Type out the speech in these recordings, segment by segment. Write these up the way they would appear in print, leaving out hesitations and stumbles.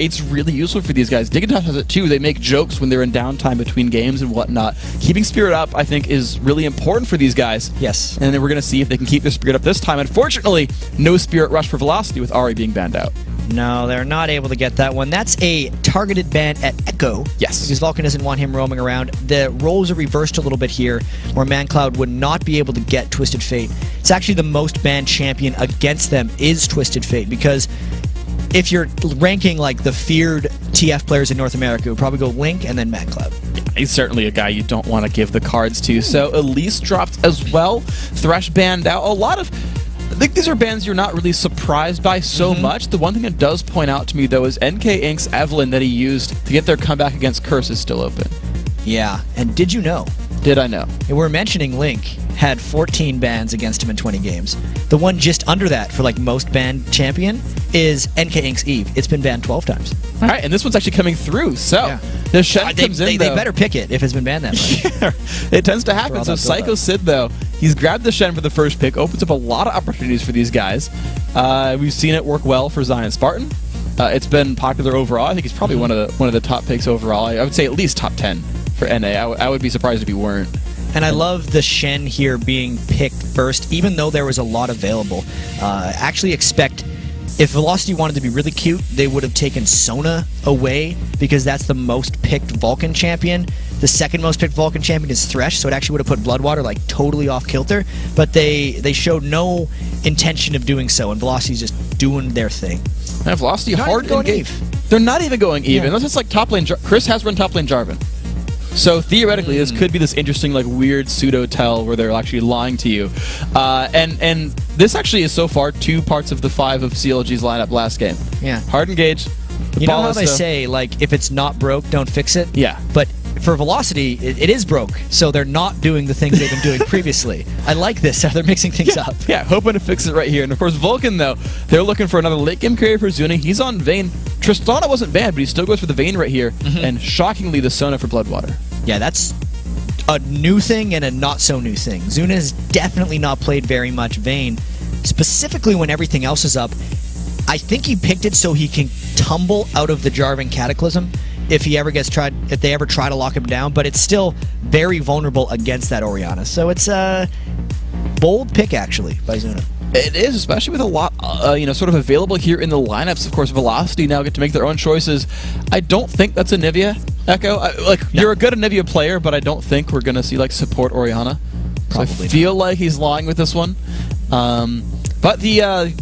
it's really useful for these guys. Dignitas has it too. They make jokes when they're in downtime between games and whatnot. Keeping Spirit up, I think, is really important for these guys. Yes. And then we're going to see if they can keep their Spirit up this time. Unfortunately, no Spirit Rush for Velocity with Ahri being banned out. No, they're not able to get that one. That's a targeted ban at Echo. Yes. Because Vulcan doesn't want him roaming around. The roles are reversed a little bit here, where ManCloud would not be able to get Twisted Fate. It's actually the most banned champion against them is Twisted Fate, because if you're ranking like the feared TF players in North America, it would probably go Link and then ManCloud. He's certainly a guy you don't want to give the cards to. So Elise dropped as well. Thresh banned out. I think these are bans you're not really surprised by so much. The one thing that does point out to me, though, is NK Inc.'s Evelyn that he used to get their comeback against Curse is still open. Yeah, and did you know? Did I know? We're mentioning Link had 14 bans against him in 20 games. The one just under that for like most banned champion is NK Inc.'s Eve. It's been banned 12 times. All right, and this one's actually coming through. So the Shen comes in, they better pick it if it's been banned that much. It tends to happen. So Psycho Sid, though, he's grabbed the Shen for the first pick, opens up a lot of opportunities for these guys. We've seen it work well for Zion Spartan. It's been popular overall. I think he's probably one of the top picks overall. I would say at least top 10 for NA. I would be surprised if he weren't. And I love the Shen here being picked first, even though there was a lot available. Actually expect, if Velocity wanted to be really cute, they would have taken Sona away, because that's the most picked Vulcan champion. The second most picked Vulcan champion is Thresh, so it actually would have put Bloodwater like totally off kilter, but they showed no intention of doing so, and Velocity's just doing their thing. And Velocity hard to engage. They're not even going even. Unless it's like top lane. Chris has run top lane Jarvan. So theoretically, this could be this interesting, like, weird pseudo-tell where they're actually lying to you. And this actually is so far 2 parts of the 5 of CLG's lineup last game. Yeah. Hard engage. You know how they say, like, if it's not broke, don't fix it? Yeah. But for Velocity, it is broke, so they're not doing the things they've been doing previously. I like this, how they're mixing things up. Yeah, hoping to fix it right here. And of course, Vulcan, though, they're looking for another late game carry for Zuni. He's on Vayne. Tristana wasn't bad, but he still goes for the Vayne right here. And shockingly, the Sona for Bloodwater. Yeah, that's a new thing and a not-so-new thing. Zuna has definitely not played very much Vayne, specifically when everything else is up. I think he picked it so he can tumble out of the Jarvan Cataclysm if they ever try to lock him down, but it's still very vulnerable against that Orianna. So it's a bold pick, actually, by Zuna. It is, especially with a lot, sort of available here in the lineups. Of course, Velocity now get to make their own choices. I don't think that's Anivia, Echo. You're a good Anivia player, but I don't think we're going to see, like, support Orianna. So I feel like he's lying with this one. But the...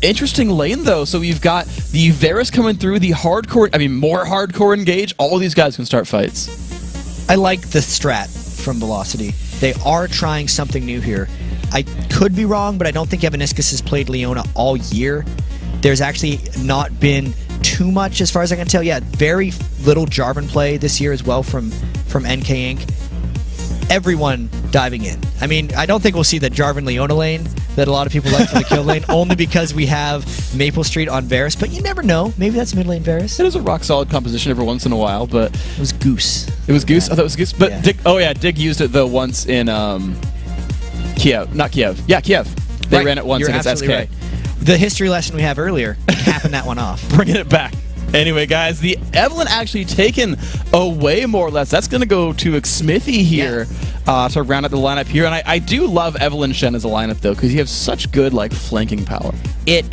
interesting lane, though. So we've got the Varus coming through, the more hardcore engage. All these guys can start fights. I like the strat from Velocity. They are trying something new here. I could be wrong, but I don't think Evaniscus has played Leona all year. There's actually not been too much, as far as I can tell. Yeah, very little Jarvan play this year as well from NK Inc. Everyone diving in. I mean, I don't think we'll see the Jarvan Leona lane that a lot of people like for the kill lane, only because we have Maple Street on Varus, but you never know. Maybe that's mid lane Varus. It is a rock-solid composition every once in a while, but... It was Goose. It was Goose? I thought it was Goose. But yeah. Dig used it, though, once in Kiev. Not Kiev. Yeah, Kiev. They ran it once against SK. Right. The history lesson we have earlier, capping that one off. Bringing it back. Anyway, guys, the Evelyn actually taken away more or less. That's going to go to Xmithy here to round out the lineup here. And I do love Evelyn Shen as a lineup, though, because you have such good, like, flanking power. It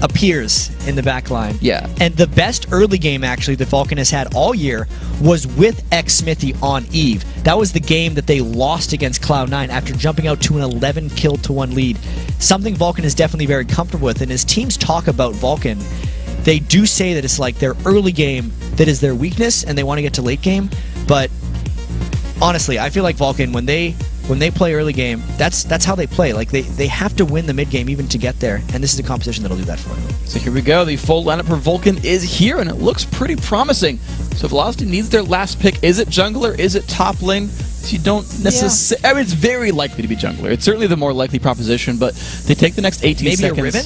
appears in the back line. Yeah. And the best early game, actually, that Vulcan has had all year was with Xmithy on Eve. That was the game that they lost against Cloud9 after jumping out to an 11-kill-to-1 lead. Something Vulcan is definitely very comfortable with. And as teams talk about Vulcan, they do say that it's like their early game that is their weakness, and they want to get to late game. But honestly, I feel like Vulcan, when they play early game, that's how they play. Like they have to win the mid game even to get there, and this is a composition that'll do that for them. So here we go. The full lineup for Vulcan is here, and it looks pretty promising. So Velocity needs their last pick. Is it jungler? Is it top lane? So you don't necessarily... I mean, it's very likely to be jungler. It's certainly the more likely proposition, but they take the next 18 seconds. Maybe a Riven?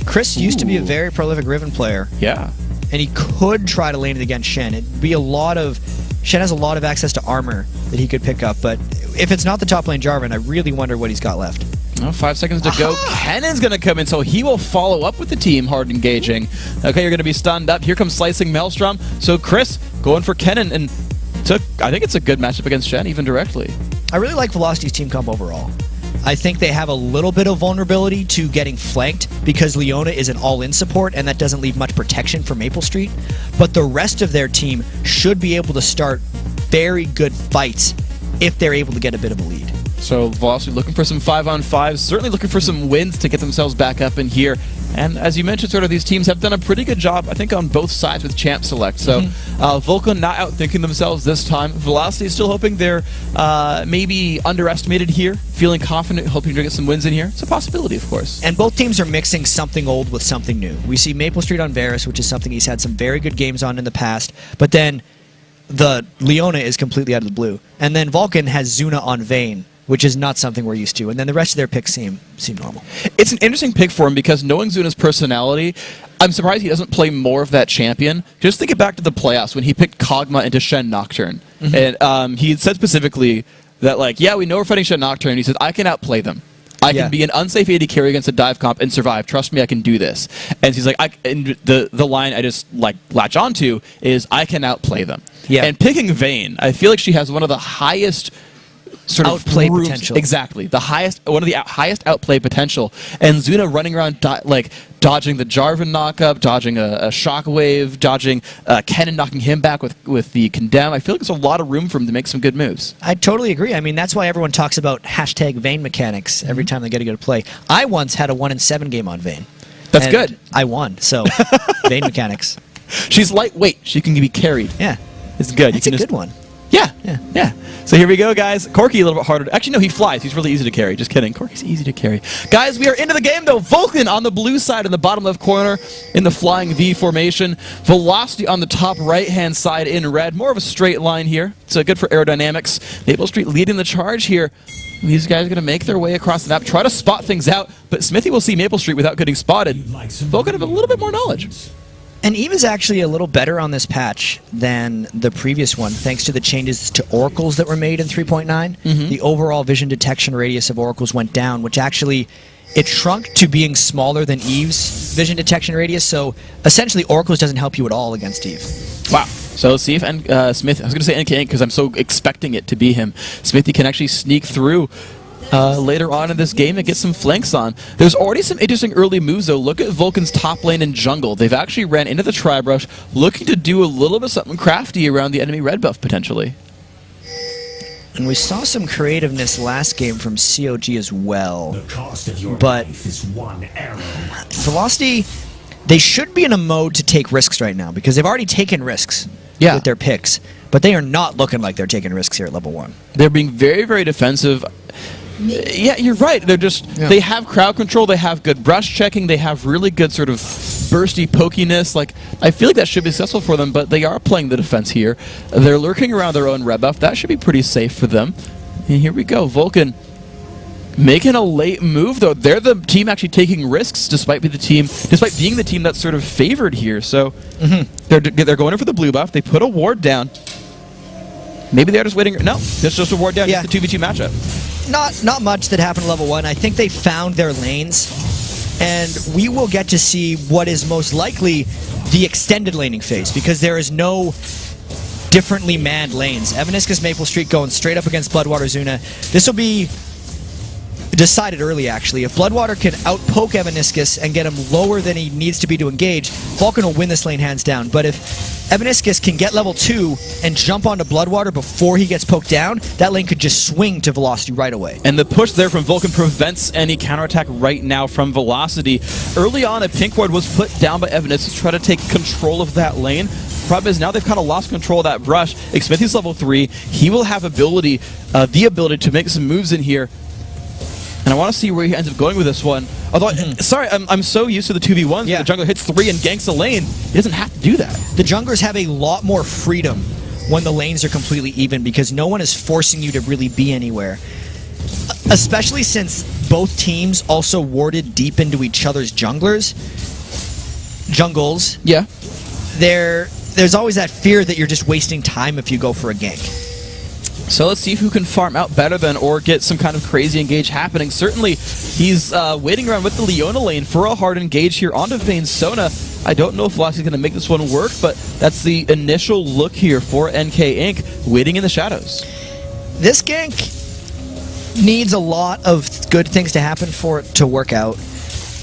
Chris used to be a very prolific Riven player. Yeah. And he could try to lane it against Shen. It'd be a lot of... Shen has a lot of access to armor that he could pick up, but if it's not the top lane Jarvan, I really wonder what he's got left. Oh, 5 seconds to go. Kennon's going to come in, so he will follow up with the team hard engaging. Okay, you're going to be stunned up. Here comes Slicing Maelstrom. So Chris going for Kennon, and I think it's a good matchup against Shen, even directly. I really like Velocity's team comp overall. I think they have a little bit of vulnerability to getting flanked because Leona is an all-in support, and that doesn't leave much protection for Maple Street. But the rest of their team should be able to start very good fights if they're able to get a bit of a lead. So Velocity looking for some 5-on-5s, certainly looking for some wins to get themselves back up in here. And as you mentioned, sort of these teams have done a pretty good job, I think, on both sides with Champ Select. So Vulcan not outthinking themselves this time. Velocity is still hoping they're maybe underestimated here, feeling confident, hoping to get some wins in here. It's a possibility, of course. And both teams are mixing something old with something new. We see Maple Street on Varus, which is something he's had some very good games on in the past, but then the Leona is completely out of the blue. And then Vulcan has Zuna on Vayne, which is not something we're used to. And then the rest of their picks seem normal. It's an interesting pick for him because knowing Zuna's personality, I'm surprised he doesn't play more of that champion. Just think it back to the playoffs when he picked Kog'Maw into Shen Nocturne. And he said specifically that, like, yeah, we know we're fighting Shen Nocturne. He says, I can outplay them. I can be an unsafe AD carry against a dive comp and survive. Trust me, I can do this. And he's like, and the line I just like latch onto is, I can outplay them. Yeah. And picking Vayne, I feel like she has one of the highest sort of outplay potential. Exactly, one of the highest outplay potential. And Zuna running around dodging the Jarvan knockup, dodging a shockwave, dodging Kennen knocking him back with the condemn. I feel like there's a lot of room for him to make some good moves. I totally agree. I mean, that's why everyone talks about hashtag Vayne mechanics every time they get a good play. I once had a 1-in-7 game on Vayne. That's good. I won, so Vayne mechanics. She's lightweight. She can be carried. Yeah. It's good. It's a good one. Yeah. So here we go, guys. Corki a little bit harder. Actually, no, he flies. He's really easy to carry. Just kidding. Corki's easy to carry. Guys, we are into the game, though. Vulcan on the blue side in the bottom left corner in the flying V formation. Velocity on the top right-hand side in red. More of a straight line here. So good for aerodynamics. Maple Street leading the charge here. These guys are going to make their way across the map, try to spot things out, but Smithy will see Maple Street without getting spotted. Vulcan have a little bit more knowledge. And Eve is actually a little better on this patch than the previous one, thanks to the changes to oracles that were made in 3.9. The overall vision detection radius of oracles went down, which actually, it shrunk to being smaller than Eve's vision detection radius, so essentially oracles doesn't help you at all against Eve. Wow. So let's see if Smith, I was going to say NK because I'm so expecting it to be him. Smithy can actually sneak through later on in this game and get some flanks on. There's already some interesting early moves, though. Look at Vulcan's top lane and jungle. They've actually ran into the tri-brush, looking to do a little bit something crafty around the enemy red buff, potentially. And we saw some creativeness last game from COG as well. The cost of your but life is one arrow. Velocity, they should be in a mode to take risks right now, because they've already taken risks with their picks, but they are not looking like they're taking risks here at level 1. They're being very, very defensive. Yeah, you're right. They're just, they have crowd control, they have good brush checking, they have really good sort of bursty pokiness. Like, I feel like that should be successful for them, but they are playing the defense here. They're lurking around their own red buff. That should be pretty safe for them. And here we go. Vulcan making a late move, though. They're the team actually taking risks despite being the team that's sort of favored here. So they're going in for the blue buff. They put a ward down. Maybe they're just waiting. No, it's just a ward down. Just the 2v2 matchup. Not much that happened in level 1. I think they found their lanes, and we will get to see what is most likely the extended laning phase, because there is no differently manned lanes. Evaniscus Maple Street going straight up against Bloodwater Zuna. This will be decided early, actually. If Bloodwater can outpoke Evaniscus and get him lower than he needs to be to engage, Vulcan will win this lane hands down. But if Evaniscus can get level 2 and jump onto Bloodwater before he gets poked down, that lane could just swing to Velocity right away. And the push there from Vulcan prevents any counterattack right now from Velocity. Early on, a pink ward was put down by Evaniscus to try to take control of that lane. Problem is now they've kind of lost control of that brush. Smithy's level 3. He will have the ability to make some moves in here. And I want to see where he ends up going with this one. Although, sorry, I'm so used to the 2v1s. The jungler hits 3 and ganks a lane. He doesn't have to do that. The junglers have a lot more freedom when the lanes are completely even, because no one is forcing you to really be anywhere. Especially since both teams also warded deep into each other's jungles. Yeah. There's always that fear that you're just wasting time if you go for a gank. So let's see who can farm out better than or get some kind of crazy engage happening. Certainly, he's waiting around with the Leona lane for a hard engage here onto Vayne Sona. I don't know if Velocity's going to make this one work, but that's the initial look here for NK Inc. waiting in the shadows. This gank needs a lot of good things to happen for it to work out.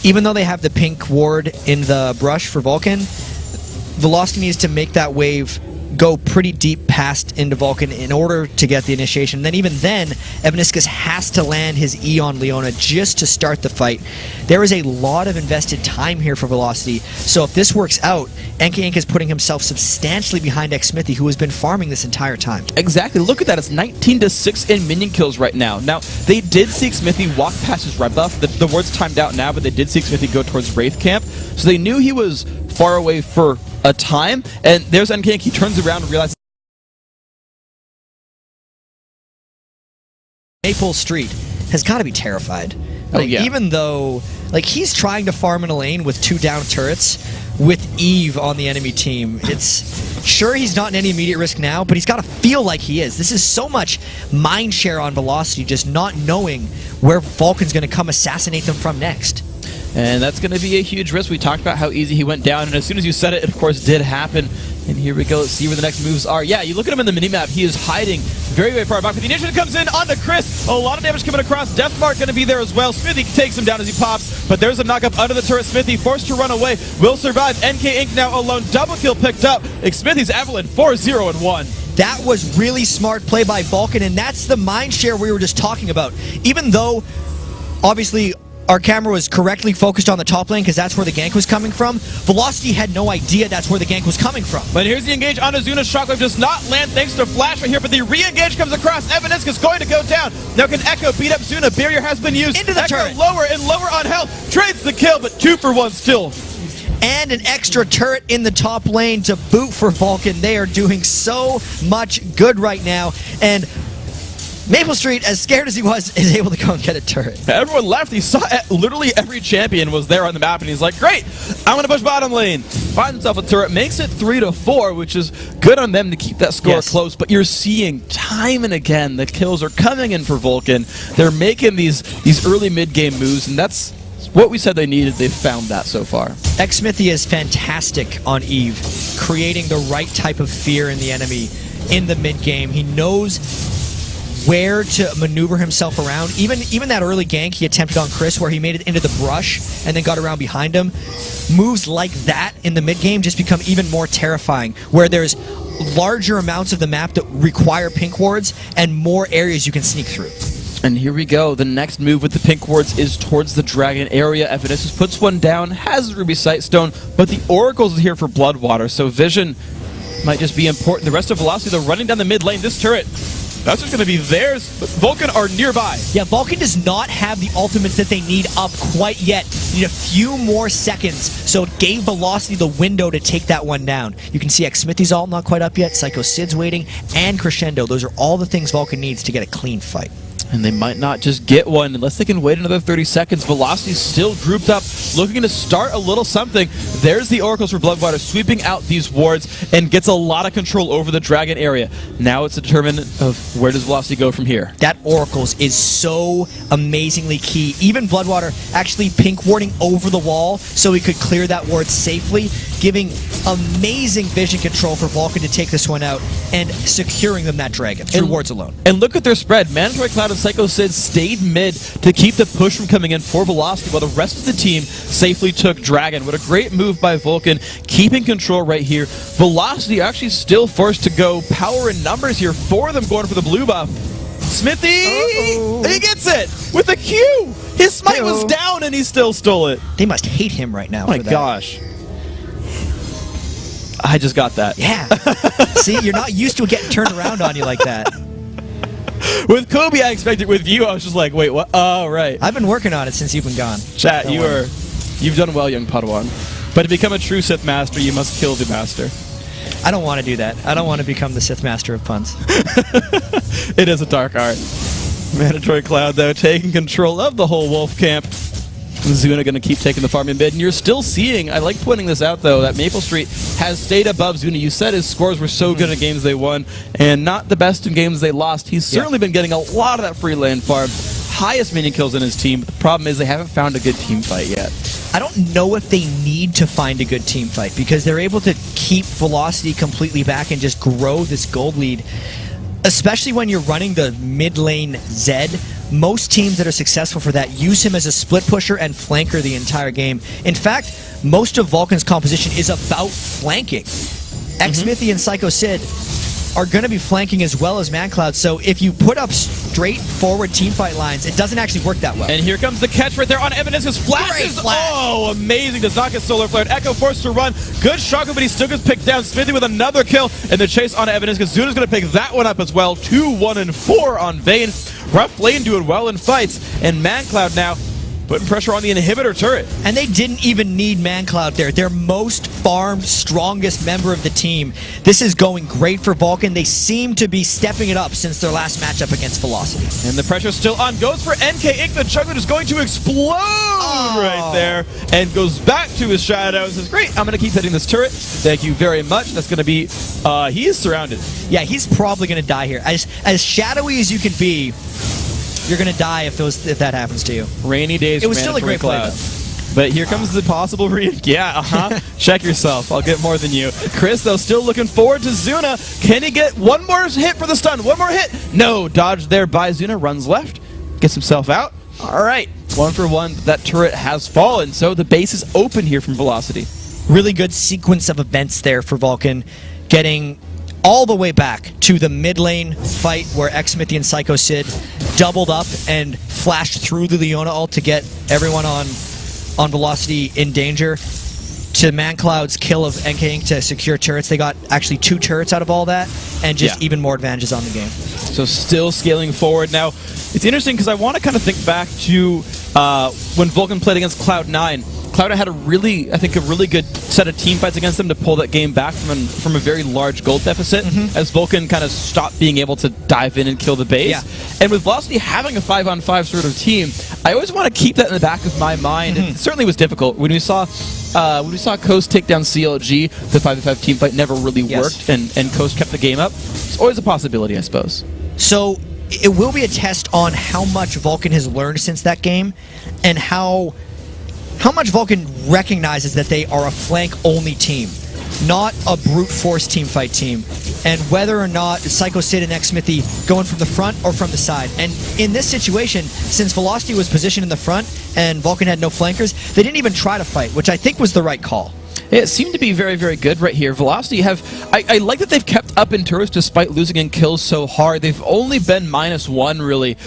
Even though they have the pink ward in the brush for Vulcan, Velocity needs to make that wave go pretty deep past into Vulcan in order to get the initiation. Then even then, Evaniscus has to land his E on Leona just to start the fight. There is a lot of invested time here for Velocity, so if this works out, NK Inc. is putting himself substantially behind xSmithy, who has been farming this entire time. Exactly. Look at that. It's 19-6 in minion kills right now. Now, they did see xSmithy walk past his red buff. The ward's timed out now, but they did see xSmithy go towards Wraith Camp, so they knew he was far away for a time, and there's NK Inc. He turns around and realizes Maple Street has got to be terrified. Oh, yeah. Even though, he's trying to farm in a lane with 2 down turrets with Eve on the enemy team. It's sure he's not in any immediate risk now, but he's got to feel like he is. This is so much mind share on Velocity, just not knowing where Vulcan's going to come assassinate them from next. And that's going to be a huge risk. We talked about how easy he went down, and as soon as you said it, of course, did happen. And here we go. Let's see where the next moves are. Yeah, you look at him in the minimap. He is hiding very, very far back. But the initiative comes in onto Chris. A lot of damage coming across. Deathmark going to be there as well. Smithy takes him down as he pops. But there's a knock-up under the turret. Smithy forced to run away. Will survive. NK Inc. now alone. Double kill picked up. Smithy's Evelyn 4-0-1. That was really smart play by Vulcan, and that's the mind share we were just talking about. Even though, obviously, our camera was correctly focused on the top lane because that's where the gank was coming from, Velocity had no idea that's where the gank was coming from. But here's the engage on Azuna. Shockwave does not land thanks to Flash right here, but the re-engage comes across. Evaniscus is going to go down. Now can Echo beat up Zuna? Barrier has been used. Into the Echo turret. lower and lower on health. Trades the kill, but 2 for 1 still. And an extra turret in the top lane to boot for Vulcan. They are doing so much good right now. And Maple Street, as scared as he was, is able to go and get a turret. Everyone left. He saw literally every champion was there on the map, and he's like, great, I'm going to push bottom lane. Finds himself a turret, makes it 3-4, which is good on them to keep that score close, but you're seeing time and again the kills are coming in for Vulcan. They're making these early mid-game moves, and that's what we said they needed. They've found that so far. xSmithy is fantastic on Eve, creating the right type of fear in the enemy in the mid-game. He knows where to maneuver himself around. Even that early gank he attempted on Chris where he made it into the brush and then got around behind him. Moves like that in the mid-game just become even more terrifying, where there's larger amounts of the map that require pink wards and more areas you can sneak through. And here we go. The next move with the pink wards is towards the dragon area. Evaniscus puts one down, has the ruby sightstone, but the oracles is here for Bloodwater, so vision might just be important. The rest of Velocity, they're running down the mid lane. This turret, that's just going to be theirs, but Vulcan are nearby. Yeah, Vulcan does not have the ultimates that they need up quite yet. They need a few more seconds, so it gave Velocity the window to take that one down. You can see xSmithy's ult not quite up yet, Psycho Sid's waiting, and Crescendo. Those are all the things Vulcan needs to get a clean fight. And they might not just get one unless they can wait another 30 seconds. Velocity's still grouped up, looking to start a little something. There's the Oracles for Bloodwater sweeping out these wards and gets a lot of control over the dragon area. Now it's determined of where does Velocity go from here. That Oracles is so amazingly key. Even Bloodwater actually pink warding over the wall so he could clear that ward safely, giving amazing vision control for Vulcan to take this one out and securing them that dragon through wards alone. And look at their spread. Mandatory Cloud and Psycho Sid stayed mid to keep the push from coming in for Velocity, while the rest of the team safely took dragon. What a great move by Vulcan, keeping control right here. Velocity actually still forced to go power in numbers here, 4 of them going for the blue buff. Smithy, he gets it with a Q. His smite was down and he still stole it. They must hate him right now. Oh my gosh. I just got that. Yeah. See, you're not used to it getting turned around on you like that. With Kobe, I expected. With you, I was just like, wait, what? Oh, right. I've been working on it since you've been gone. Chat, you've done well, young Padawan. But to become a true Sith Master, you must kill the Master. I don't want to do that. I don't want to become the Sith Master of puns. It is a dark art. Mandatory Cloud, though, taking control of the whole wolf camp. Zuna going to keep taking the farm in mid, and you're still seeing, I like pointing this out though, that Maple Street has stayed above Zuna. You said his scores were so good in games they won, and not the best in games they lost. He's certainly been getting a lot of that free lane farm. Highest minion kills in his team, but the problem is they haven't found a good team fight yet. I don't know if they need to find a good team fight because they're able to keep Velocity completely back and just grow this gold lead. Especially when you're running the mid lane Zed, most teams that are successful for that use him as a split pusher and flanker the entire game. In fact, most of Vulcan's composition is about flanking. Xmithy and Psycho Sid are going to be flanking as well as ManCloud, so if you put up straightforward teamfight lines, it doesn't actually work that well. And here comes the catch right there on Evanescence. Flashes! Oh, amazing. Does not get solar flared. Echo forced to run. Good shotgun, but he still gets picked down. Smithy with another kill, and the chase on Evanescence. Zuna's going to pick that one up as well. 2, 1, and 4 on Vayne. Rough lane doing well in fights, and ManCloud now putting pressure on the inhibitor turret. And they didn't even need ManCloud there. Their most farmed, strongest member of the team. This is going great for Vulcan. They seem to be stepping it up since their last matchup against Velocity. And the pressure's still on. Goes for NK Inc. The juggler is going to explode right there. And goes back to his shadow. Says, great, I'm going to keep hitting this turret. Thank you very much. That's going to be... he is surrounded. Yeah, he's probably going to die here. As shadowy as you can be, you're going to die if that happens to you. Rainy days. It was still a great play, though. But here comes the possible Check yourself. I'll get more than you. Chris, though, still looking forward to Zuna. Can he get one more hit for the stun? One more hit? No. Dodge there by Zuna. Runs left. Gets himself out. All right. 1 for 1. That turret has fallen. So the base is open here from Velocity. Really good sequence of events there for Vulcan. Getting all the way back to the mid lane fight where Xmithy and Psycho Sid doubled up and flashed through the Leona ult to get everyone on Velocity in danger, to ManCloud's kill of NK Inc. to secure turrets. They got actually 2 turrets out of all that, and just even more advantages on the game. So still scaling forward. Now, it's interesting because I want to kind of think back to when Vulcan played against Cloud9. Cloud9 had a really good set of team fights against them to pull that game back from a very large gold deficit as Vulcan kind of stopped being able to dive in and kill the base. Yeah. And with Velocity having a 5-on-5 sort of team, I always want to keep that in the back of my mind. It certainly was difficult. When we saw Coast take down CLG, the 5-on-5 team fight never really worked, and Coast kept the game up. It's always a possibility, I suppose. So it will be a test on how much Vulcan has learned since that game, and how much Vulcan recognizes that they are a flank-only team, not a brute force teamfight team, and whether or not Psycho Sid and Xmithy going from the front or from the side. And in this situation, since Velocity was positioned in the front and Vulcan had no flankers, they didn't even try to fight, which I think was the right call. It seemed to be very, very good right here. Velocity I like that they've kept up in turrets despite losing in kills so hard. They've only been -1, really,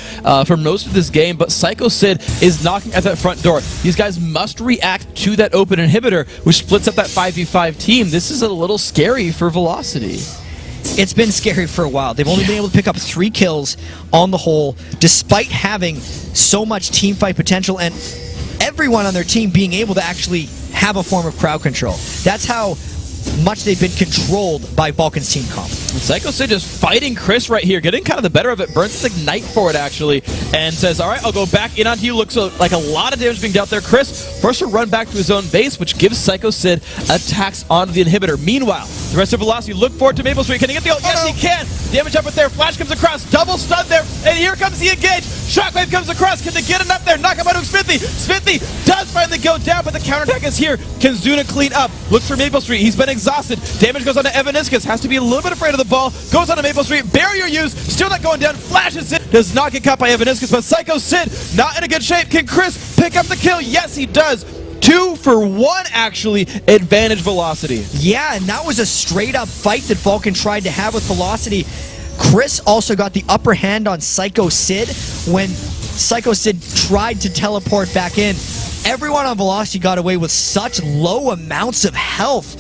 for most of this game, but Psycho Sid is knocking at that front door. These guys must react to that open inhibitor, which splits up that 5v5 team. This is a little scary for Velocity. It's been scary for a while. They've only been able to pick up 3 kills on the whole, despite having so much teamfight potential and everyone on their team being able to actually have a form of crowd control. That's how much they've been controlled by Vulcan's team comp. Psycho Sid just fighting Chris right here, getting kind of the better of it. Burns his Ignite for it, actually, and says, all right, I'll go back in onto you. Looks like a lot of damage being dealt there. Chris forced to run back to his own base, which gives Psycho Sid attacks onto the inhibitor. Meanwhile, the rest of Velocity look forward to Maple Street. Can he get the ult? Yes, he can. Damage up with there. Flash comes across. Double stun there. And here comes the engage. Shockwave comes across. Can they get it up there? Knock him out of Smithy. Smithy does finally go down, but the counterattack is here. Can Zuna clean up? Looks for Maple Street. He's been exhausted. Damage goes on to Evanescence. Has to be a little bit afraid of the ball. Goes on to Maple Street. Barrier used. Still not going down. Flashes it. Does not get caught by Evanescence, but Psycho Sid not in a good shape. Can Chris pick up the kill? Yes, he does. 2 for 1, actually, advantage Velocity. Yeah, and that was a straight-up fight that Vulcan tried to have with Velocity. Chris also got the upper hand on Psycho Sid when Psycho Sid tried to teleport back in. Everyone on Velocity got away with such low amounts of health.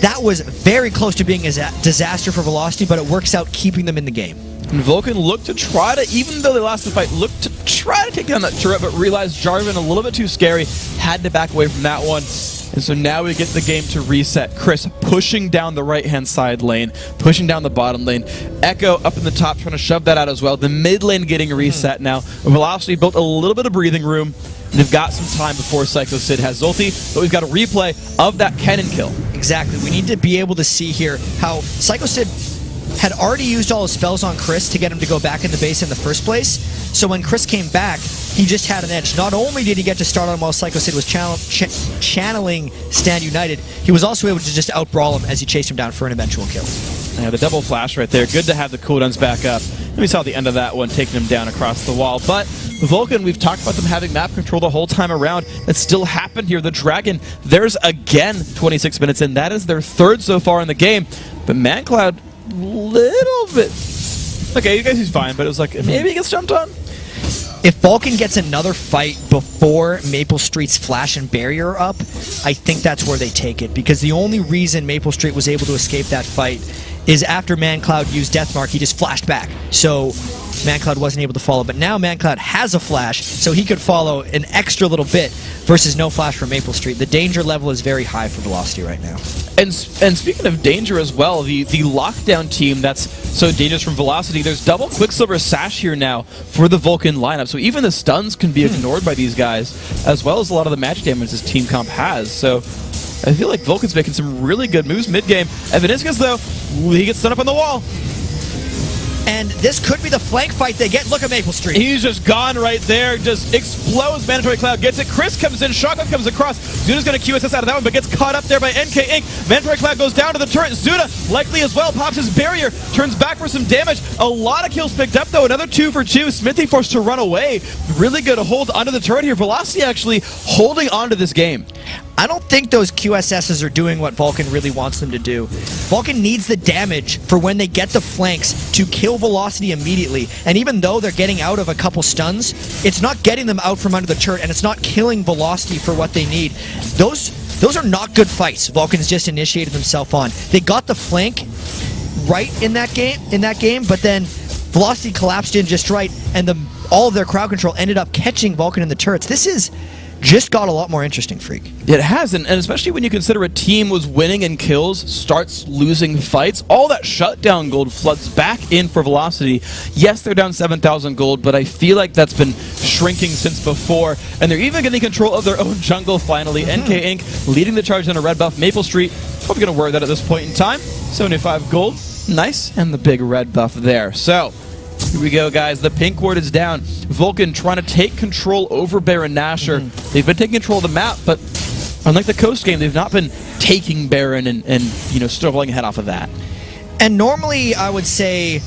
That was very close to being a disaster for Velocity, but it works out keeping them in the game. And Vulcan looked to try to, even though they lost the fight, looked to try to take down that turret, but realized Jarvan a little bit too scary, had to back away from that one. And so now we get the game to reset. Chris pushing down the right-hand side lane, pushing down the bottom lane. Echo up in the top, trying to shove that out as well. The mid lane getting reset now. Velocity built a little bit of breathing room. They've got some time before Psycho Sid has ulti, but we've got a replay of that cannon kill. Exactly. We need to be able to see here how Psycho Sid had already used all his spells on Chris to get him to go back in the base in the first place. So when Chris came back, he just had an edge. Not only did he get to start on him while Psycho Sid was channeling Stand United, he was also able to just out-brawl him as he chased him down for an eventual kill. Yeah, the double flash right there. Good to have the cooldowns back up. And we saw the end of that one taking him down across the wall. But Vulcan, we've talked about them having map control the whole time around. That still happened here. The Dragon, there's again 26 minutes in. That is their third so far in the game. But ManCloud, little bit... Okay, you guys, he's fine, but it was like, maybe he gets jumped on? If Vulcan gets another fight before Maple Street's flash and barrier up, I think that's where they take it. Because the only reason Maple Street was able to escape that fight is after ManCloud used Deathmark, he just flashed back. So ManCloud wasn't able to follow. But now ManCloud has a flash, so he could follow an extra little bit versus no flash for Maple Street. The danger level is very high for Velocity right now. And speaking of danger as well, the lockdown team that's so dangerous from Velocity, there's double Quicksilver Sash here now for the Vulcan lineup. So even the stuns can be ignored by these guys, as well as a lot of the magic damage this team comp has. So I feel like Vulcan's making some really good moves mid-game. Evaniscus, though, he gets stunned up on the wall. And this could be the flank fight they get. Look at Maple Street. He's just gone right there. Just explodes Mandatory Cloud. Gets it. Chris comes in. Shotgun comes across. Zuna's going to QSS out of that one, but gets caught up there by NK Inc. Mandatory Cloud goes down to the turret. Zuna, likely as well, pops his barrier. Turns back for some damage. A lot of kills picked up, though. Another 2 for 2. Smithy forced to run away. Really good hold onto the turret here. Velocity actually holding on to this game. I don't think those QSSs are doing what Vulcan really wants them to do. Vulcan needs the damage for when they get the flanks to kill Velocity immediately. And even though they're getting out of a couple stuns, it's not getting them out from under the turret, and it's not killing Velocity for what they need. Those are not good fights Vulcan's just initiated themselves on. They got the flank right in that game, but then Velocity collapsed in just right, and all of their crowd control ended up catching Vulcan in the turrets. This is just got a lot more interesting, Freak. It has, and especially when you consider a team was winning in kills, starts losing fights, all that shutdown gold floods back in for Velocity. Yes, they're down 7,000 gold, but I feel like that's been shrinking since before, and they're even getting control of their own jungle finally. NK Inc. leading the charge on a red buff. Maple Street, probably going to wear that at this point in time. 75 gold, nice, and the big red buff there. So, here we go, guys. The pink ward is down. Vulcan trying to take control over Baron Nashor. They've been taking control of the map, but unlike the Coast game, they've not been taking Baron and you know, struggling ahead off of that. And normally, I would say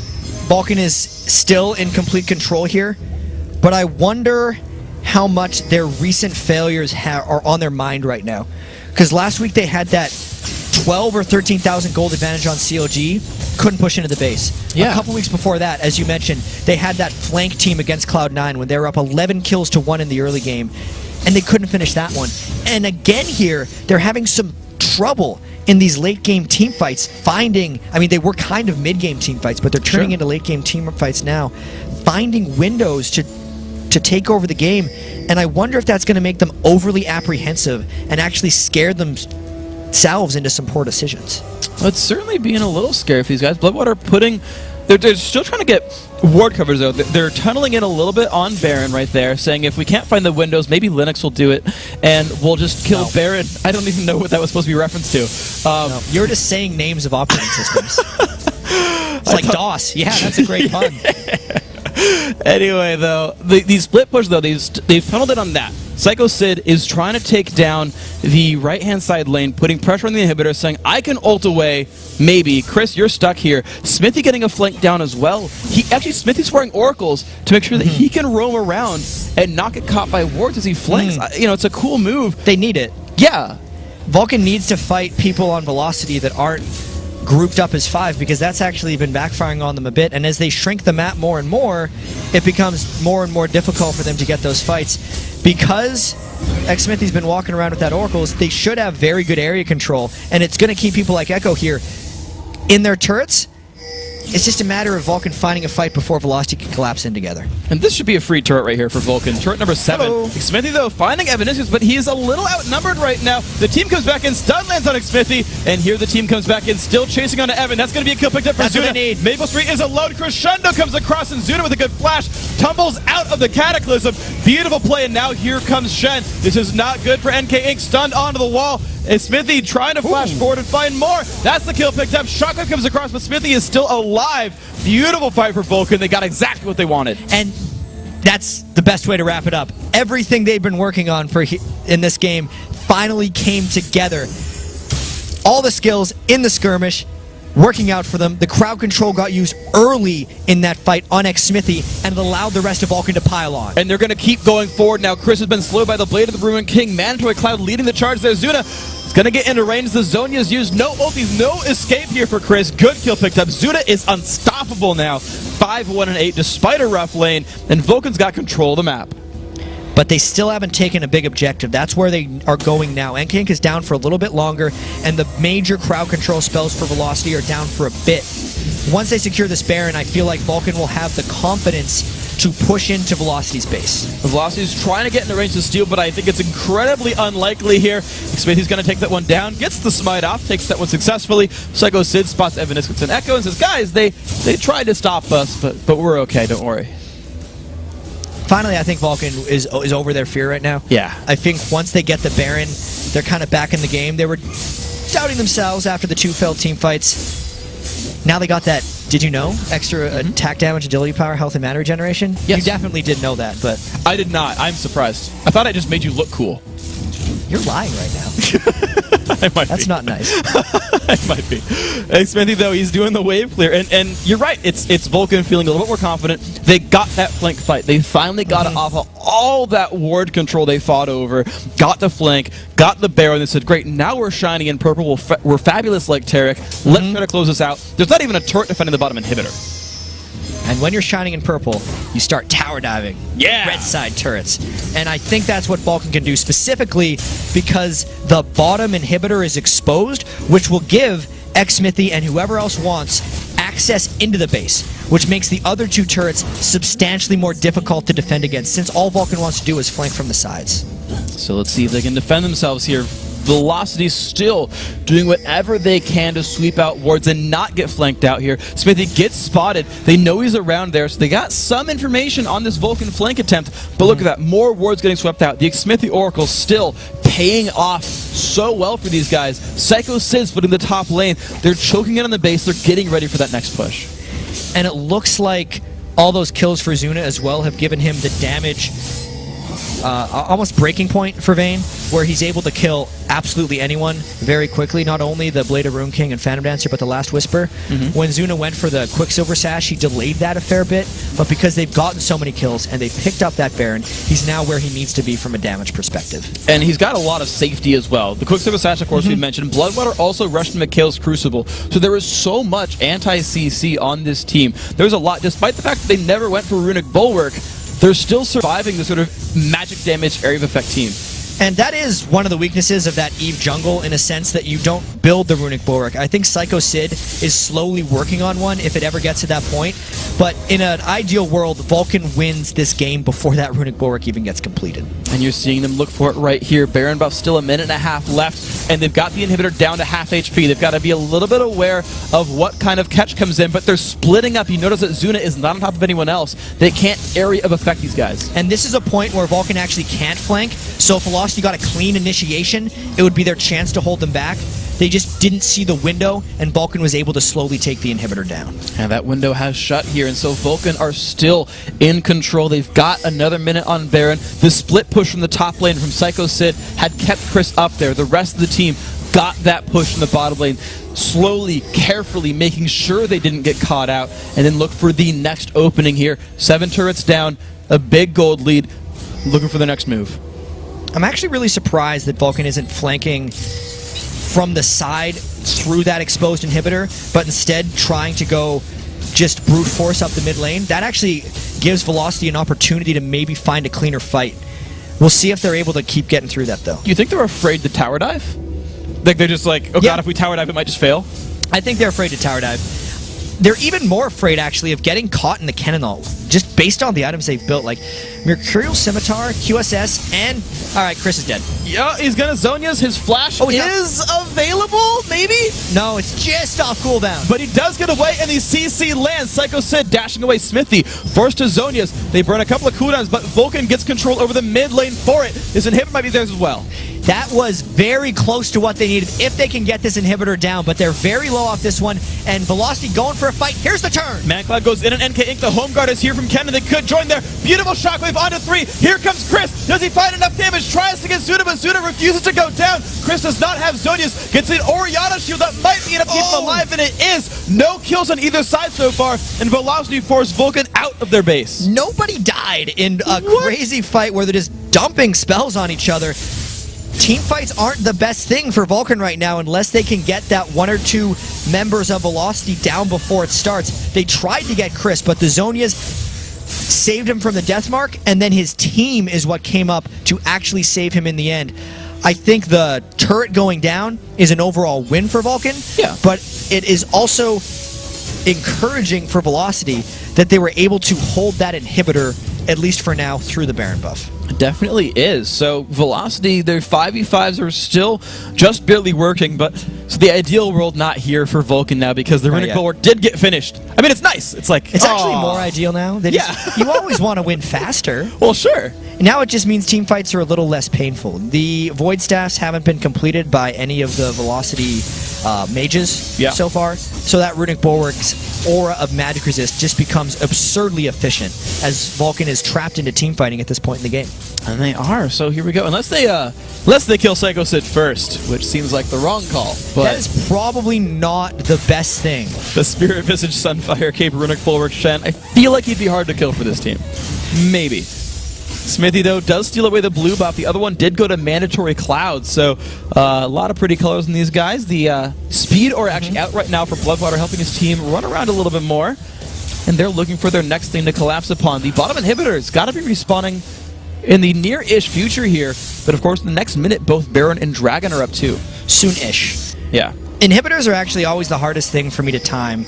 Vulcan is still in complete control here, but I wonder how much their recent failures are on their mind right now. Because last week they had that 12 or 13,000 gold advantage on COG, couldn't push into the base. Yeah. A couple weeks before that, as you mentioned, they had that flank team against Cloud9 when they were up 11 kills to 1 in the early game, and they couldn't finish that one. And again here, they're having some trouble in these late-game team fights finding, I mean, they were kind of mid-game team fights, but they're turning into late-game team fights now, finding windows to take over the game, and I wonder if that's going to make them overly apprehensive and actually scare themselves into some poor decisions. Well, it's certainly being a little scary for these guys. Bloodwater putting... They're still trying to get ward coverage, though. They're tunneling in a little bit on Baron right there, saying if we can't find the windows, maybe Linux will do it, and we'll just kill Baron. I don't even know what that was supposed to be referenced to. No, you're just saying names of operating systems. It's like DOS. Yeah, that's a great pun. Anyway, though, the split push, though, they've tunneled it on that. Psycho Sid is trying to take down the right-hand side lane, putting pressure on the inhibitor, saying, I can ult away, maybe. Chris, you're stuck here. Smithy getting a flank down as well. Smithy's wearing oracles to make sure that he can roam around and not get caught by wards as he flanks. You know, it's a cool move. They need it. Yeah. Vulcan needs to fight people on Velocity that aren't grouped up as 5, because that's actually been backfiring on them a bit, and as they shrink the map more and more, it becomes more and more difficult for them to get those fights. Because X-Smithy's been walking around with that oracles, they should have very good area control, and it's going to keep people like Echo here in their turrets it's just a matter of Vulcan finding a fight before Velocity can collapse in together. And this should be a free turret right here for Vulcan. Turret number 7. Hello. Xmithy, though, finding Evanescence, but he is a little outnumbered right now. The team comes back in, stun lands on Xmithy, and here the team comes back in, still chasing onto Evan. That's going to be a kill picked up for That's Zuna. what they need. Maple Street is alone. Crescendo comes across, and Zuna with a good flash tumbles out of the Cataclysm. Beautiful play, and now here comes Shen. This is not good for NK Inc. Stunned onto the wall. And Xmithy trying to flash forward and find more. That's the kill picked up. Shotgun comes across, but Xmithy is still alive. Beautiful fight for Vulcan. They got exactly what they wanted. And that's the best way to wrap it up. Everything they've been working on in this game finally came together. All the skills in the skirmish working out for them. The crowd control got used early in that fight on Xmithy, and it allowed the rest of Vulcan to pile on. And they're going to keep going forward now. Chris has been slowed by the Blade of the Ruined King. Mandatory Cloud leading the charge there. Zuna is going to get into range. The Zonia's used. No ultis, no escape here for Chris. Good kill picked up. Zuna is unstoppable now. 5-1-8 despite a rough lane, and Vulcan's got control of the map. But they still haven't taken a big objective. That's where they are going now. NK Inc is down for a little bit longer, and the major crowd control spells for Velocity are down for a bit. Once they secure this Baron, I feel like Vulcan will have the confidence to push into Velocity's base. Velocity's trying to get into range to steal, but I think it's incredibly unlikely here. Xmithy's going to take that one down, gets the smite off, takes that one successfully. Psycho Sid spots Evanescence and Echo and says, guys, they tried to stop us, but we're okay, don't worry. Finally, I think Vulcan is over their fear right now. Yeah. I think once they get the Baron, they're kind of back in the game. They were doubting themselves after the 2 failed team fights. Now they got that, did you know, extra attack damage, agility power, health, and mana regeneration? Yes. You definitely did know that, but... I did not. I'm surprised. I thought I just made you look cool. You're lying right now. I might That's be. not nice. I might be. Xmithy, though, he's doing the wave clear. And you're right, it's Vulcan feeling a little bit more confident. They got that flank fight. They finally got it off of all that ward control they fought over. Got the flank, got the Baron. They said, great, now we're shining in purple. We're fabulous like Tarek. Let's try to close this out. There's not even a turret defending the bottom inhibitor. And when you're shining in purple, you start tower diving. Yeah. Red side turrets. And I think that's what Vulcan can do, specifically because the bottom inhibitor is exposed, which will give Xmithy and whoever else wants access into the base, which makes the other 2 turrets substantially more difficult to defend against, since all Vulcan wants to do is flank from the sides. So let's see if they can defend themselves here. Velocity still doing whatever they can to sweep out wards and not get flanked out here. Xmithy gets spotted. They know he's around there, so they got some information on this Vulcan flank attempt. But look at that, more wards getting swept out. The Xmithy Oracle still paying off so well for these guys. Psycho Sid splitting the top lane. They're choking it on the base. They're getting ready for that next push. And it looks like all those kills for Zuna as well have given him the damage, almost breaking point for Vayne, where he's able to kill absolutely anyone very quickly. Not only the Blade of Ruined King and Phantom Dancer, but the Last Whisper. When Zuna went for the Quicksilver Sash, he delayed that a fair bit, but because they've gotten so many kills and they've picked up that Baron, he's now where he needs to be from a damage perspective. And he's got a lot of safety as well. The Quicksilver Sash, of course, we mentioned. Bloodwater also rushed into McHale's Crucible. So there was so much anti-CC on this team. There was a lot, despite the fact that they never went for Runic Bulwark, they're still surviving the sort of magic damage area of effect team. And that is one of the weaknesses of that Eve jungle, in a sense that you don't build the Runic Bulwark. I think Psycho Sid is slowly working on one if it ever gets to that point. But in an ideal world, Vulcan wins this game before that Runic Bulwark even gets completed. And you're seeing them look for it right here. Baron buff still 1.5 minutes left, and they've got the inhibitor down to half HP. They've got to be a little bit aware of what kind of catch comes in, but they're splitting up. You notice that Zuna is not on top of anyone else. They can't area of effect these guys. And this is a point where Vulcan actually can't flank, so if Velocity got a clean initiation, it would be their chance to hold them back. They just didn't see the window, and Vulcan was able to slowly take the inhibitor down. And that window has shut here, and so Vulcan are still in control. They've got another minute on Baron. The split push from the top lane from Psycho Sid had kept Chris up there. The rest of the team got that push in the bottom lane, slowly, carefully, making sure they didn't get caught out, and then look for the next opening here. 7 turrets down, a big gold lead, looking for the next move. I'm actually really surprised that Vulcan isn't flanking from the side through that exposed inhibitor, but instead trying to go just brute force up the mid lane. That actually gives Velocity an opportunity to maybe find a cleaner fight. We'll see if they're able to keep getting through that, though. Do you think they're afraid to tower dive? Like they're just like, oh god, if we tower dive, it might just fail? I think they're afraid to tower dive. they're even more afraid, actually, of getting caught in the Cannonball, just based on the items they've built, like Mercurial Scimitar, QSS, and... Alright, Chris is dead. Yeah, he's gonna Zhonya's. His flash is available, maybe? No, it's just off cooldown. But he does get away, and the CC lands. Psycho Sid dashing away Smithy, forced to Zhonya's. They burn a couple of cooldowns, but Vulcan gets control over the mid lane for it. His inhibitor might be there as well. That was very close to what they needed if they can get this inhibitor down, but they're very low off this one, and Velocity going for a fight. Here's the turn. ManCloud goes in, and NK Inc. The home guard is here from Ken, and they could join there. Beautiful shockwave onto 3. Here comes Chris. Does he find enough damage? Tries to get Suna, but Suna refuses to go down. Chris does not have Zhonya's. Gets an Orianna shield that might be enough to keep him alive, and it is. No kills on either side so far, and Velocity forced Vulcan out of their base. Nobody died in a crazy fight where they're just dumping spells on each other. Team fights aren't the best thing for Vulcan right now unless they can get that 1 or 2 members of Velocity down before it starts. They tried to get Chris, but the Zhonya's saved him from the death mark, and then his team is what came up to actually save him in the end. I think the turret going down is an overall win for Vulcan, but it is also encouraging for Velocity that they were able to hold that inhibitor, at least for now, through the Baron buff. It definitely is. So Velocity, their 5v5s are still just barely working, but so the ideal world not here for Vulcan now because the Runic Bulwark did get finished. I mean, it's nice. It's like... It's actually more ideal now. You always want to win faster. Well, sure. Now it just means team fights are a little less painful. The Void Staffs haven't been completed by any of the Velocity mages so far, so that Runic Bulwark's aura of magic resist just becomes absurdly efficient as Vulcan is trapped into team fighting at this point in the game. And they are, so here we go. Unless they kill Psycho Sid first, which seems like the wrong call. But that is probably not the best thing. The Spirit Visage Sunfire Cape Runic Bulwark Shen, I feel like he'd be hard to kill for this team. Maybe. Smithy, though, does steal away the blue buff. The other one did go to Mandatory Cloud, so a lot of pretty colors in these guys. The speed are actually out right now for Bloodwater, helping his team run around a little bit more. And they're looking for their next thing to collapse upon. The bottom inhibitor's got to be respawning in the near-ish future here, but of course, in the next minute, both Baron and Dragon are up too. Soon-ish. Yeah. Inhibitors are actually always the hardest thing for me to time.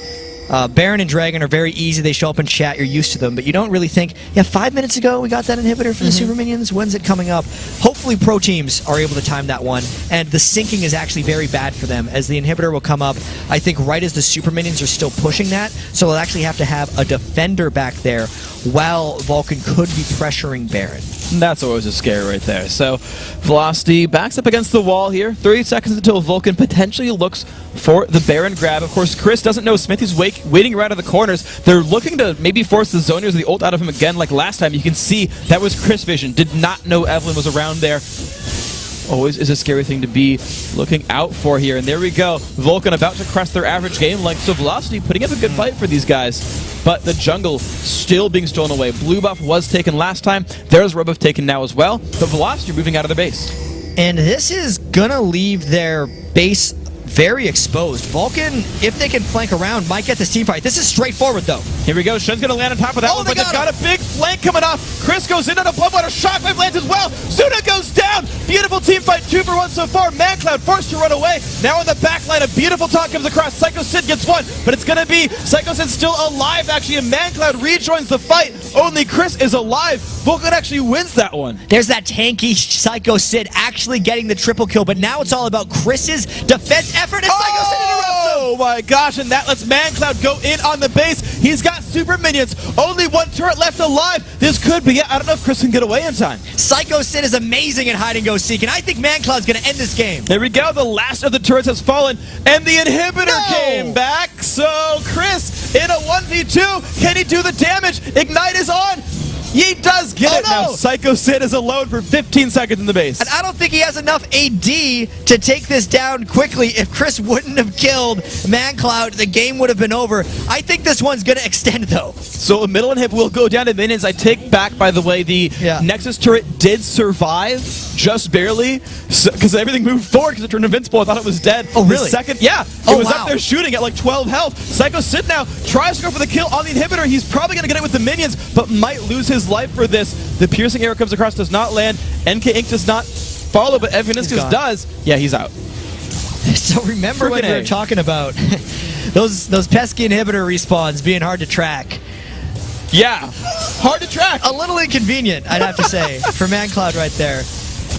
Baron and Dragon are very easy. They show up in chat. You're used to them. But you don't really think, 5 minutes ago we got that inhibitor for the Super Minions. When's it coming up? Hopefully pro teams are able to time that one. And the syncing is actually very bad for them as the inhibitor will come up, I think, right as the Super Minions are still pushing that. So they'll actually have to have a defender back there while Vulcan could be pressuring Baron. That's always a scare right there. So Velocity backs up against the wall here. 30 seconds until Vulcan potentially looks for the Baron grab. Of course, Chris doesn't know Smithy's waiting around in the corners. They're looking to maybe force the Zhonya's or the ult out of him again like last time. You can see that was Chris vision. Did not know Evelyn was around there. Always is a scary thing to be looking out for here. And there we go. Vulcan about to crest their average game length. So Velocity putting up a good fight for these guys. But the jungle still being stolen away. Blue buff was taken last time. There's red buff taken now as well. But Velocity moving out of their base. And this is going to leave their base very exposed. Vulcan, if they can flank around, might get this team fight. This is straightforward, though. Here we go. Shen's going to land on top of that one, but they've got a big flank coming off. Chris goes in on a Bloodwater. Shockwave lands as well. Suna goes down. Beautiful team fight. 2 for 1 so far. ManCloud forced to run away. Now in the back line, a beautiful taunt comes across. Psycho Sid gets one, but it's going to be Psycho Sid still alive, actually, and ManCloud rejoins the fight. Only Chris is alive. Vulcan actually wins that one. There's that tanky Psycho Sid actually getting the triple kill, but now it's all about Chris's defense effort, and Psycho Sid interrupts him. Oh my gosh, and that lets ManCloud go in on the base. He's got super minions. Only 1 turret left alive. This could be it. I don't know if Chris can get away in time. Psycho Sid is amazing at hide-and-go-seek, and I think ManCloud's going to end this game. There we go. The last of the turrets has fallen, and the inhibitor came back. So Chris in a 1v2. Can he do the damage? Ignite is on. He does get it. Now Psycho Sid is alone for 15 seconds in the base. And I don't think he has enough AD to take this down quickly. If Chris wouldn't have killed ManCloud, the game would have been over. I think this one's going to extend, though. So a middle inhib will go down to minions. I take back, by the way, the Nexus turret did survive, just barely, because everything moved forward because it turned invincible. I thought it was dead. Oh, really? It was up there shooting at like 12 health. Psycho Sid now tries to go for the kill on the inhibitor. He's probably going to get it with the minions, but might lose his life for this. The piercing arrow comes across, does not land. NK Inc. does not follow, but Evaniscus does. Yeah, he's out. So remember when we were talking about those pesky inhibitor respawns being hard to track. Yeah, hard to track. A little inconvenient, I'd have to say, for ManCloud right there.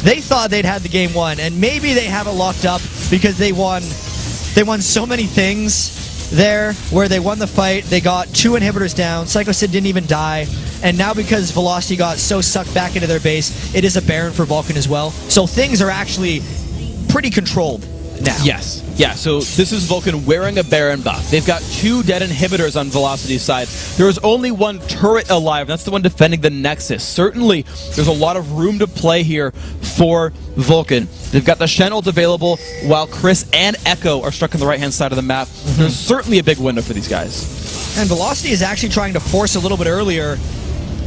They thought they'd had the game won, and maybe they have it locked up because they won so many things there where they won the fight. They got 2 inhibitors down. Cyclocid didn't even die. And now because Velocity got so sucked back into their base, it is a Baron for Vulcan as well. So things are actually pretty controlled now. Yes. Yeah, so this is Vulcan wearing a Baron buff. They've got 2 dead inhibitors on Velocity's side. There is only 1 turret alive, and that's the one defending the Nexus. Certainly, there's a lot of room to play here for Vulcan. They've got the Shen ult available, while Chris and Echo are stuck on the right-hand side of the map. There's certainly a big window for these guys. And Velocity is actually trying to force a little bit earlier,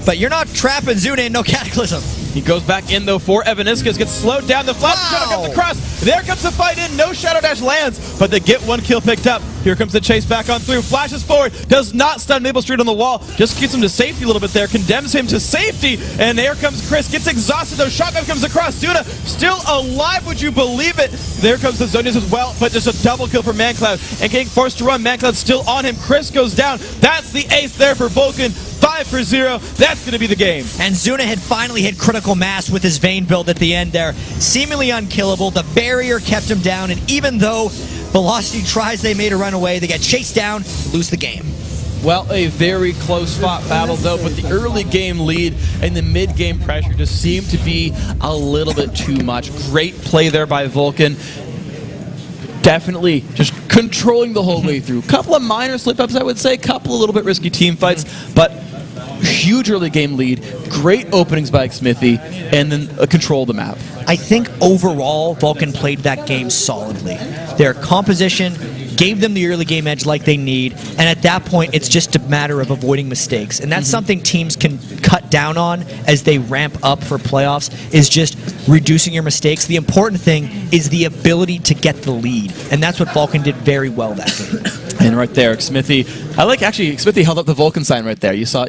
but you're not trapping Zune in no Cataclysm. He goes back in, though, for Evaniscus. Gets slowed down. The flash shadow comes across. There comes the fight in. No Shadow Dash lands, but they get 1 kill picked up. Here comes the chase back on through. Flashes forward. Does not stun Maple Street on the wall. Just gets him to safety a little bit there. Condemns him to safety. And there comes Chris. Gets exhausted, though. Shotgun comes across. Zuna still alive. Would you believe it? There comes the Zonius as well, but just a double kill for ManCloud. And getting forced to run. ManCloud still on him. Chris goes down. That's the ace there for Vulcan. 5-0. That's going to be the game. And Zuna had finally hit critical mass with his Vayne build at the end there. Seemingly unkillable. The barrier kept him down, and even though Velocity tries, they made a run away. They get chased down, lose the game. Well, a very close fought battle, though, but the early game lead and the mid-game pressure just seemed to be a little bit too much. Great play there by Vulcan. Definitely just controlling the whole way through. Couple of minor slip-ups, I would say. Couple of little bit risky team fights, but huge early game lead. Great openings by Smithy, and then control the map. I think overall, Vulcan played that game solidly. Their composition gave them the early game edge like they need, and at that point, it's just a matter of avoiding mistakes. And that's something teams can cut down on as they ramp up for playoffs, is just reducing your mistakes. The important thing is the ability to get the lead, and that's what Vulcan did very well that game. And right there, Smithy, I like actually, Smithy held up the Vulcan sign right there. You saw